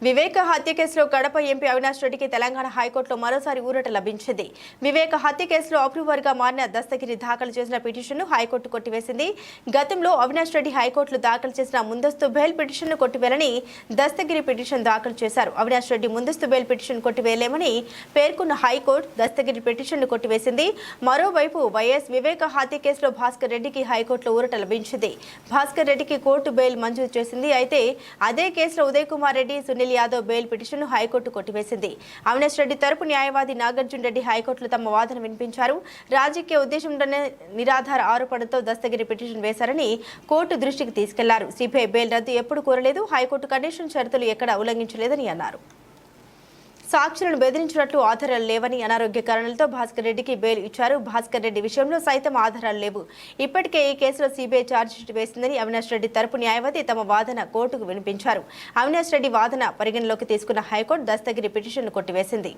వివేక హత్య కేసులో కడప ఎంపీ అవినాష్ రెడ్డికి తెలంగాణ హైకోర్టులో మరోసారి ఊరట లభించింది. వివేక హత్య కేసులో అప్రూవర్గా మారిన దస్తగిరి దాఖలు చేసిన పిటిషన్ను హైకోర్టు కొట్టివేసింది. గతంలో అవినాష్ రెడ్డి హైకోర్టులో దాఖలు చేసిన ముందస్తు బెయిల్ పిటిషన్ను కొట్టివేయాలని దస్తగిరి పిటిషన్ దాఖలు చేశారు. అవినాష్ రెడ్డి ముందస్తు బెయిల్ పిటిషన్ కొట్టివేయలేమని పేర్కొన్న హైకోర్టు దస్తగిరి పిటిషన్ను కొట్టివేసింది. మరోవైపు వైఎస్ వివేక హత్య కేసులో భాస్కర్ రెడ్డికి హైకోర్టులో ఊరట లభించింది. భాస్కర్ రెడ్డికి కోర్టు బెయిల్ మంజూరు చేసింది. అయితే అదే కేసులో ఉదయ్ కుమార్ రెడ్డి, సునీల్ యాదవ్ బెయిల్ పిటిషన్ను హైకోర్టు కొట్టివేసింది. అవినాష్ రెడ్డి తరపు న్యాయవాది నాగార్జున రెడ్డి హైకోర్టులో తమ వాదన వినిపించారు. రాజకీయ ఉద్దేశంతోనే నిరాధార ఆరోపణలతో దస్తగిరి పిటిషన్ వేశారని కోర్టు దృష్టికి తీసుకెళ్లారు. సిబిఐ బెయిల్ రద్దు ఎప్పుడు కోరలేదు, హైకోర్టు కండిషన్ షరతులు ఎక్కడా ఉల్లంఘించలేదని అన్నారు. సాక్షులను బెదిరించినట్లు ఆధారాలు లేవని, అనారోగ్య కారణాలతో భాస్కర్ రెడ్డికి బెయిల్ ఇచ్చారు. భాస్కర్ రెడ్డి విషయంలో సైతం ఆధారాలు లేవు. ఇప్పటికే ఈ కేసులో సిబిఐ ఛార్జ్షీట్ వేసిందని అవినాష్ రెడ్డి తరపు న్యాయవాది తమ వాదన కోర్టుకు వినిపించారు. అవినాష్ రెడ్డి వాదన పరిగణలోకి తీసుకున్న హైకోర్టు దస్తగిరి పిటిషన్ను కొట్టివేసింది.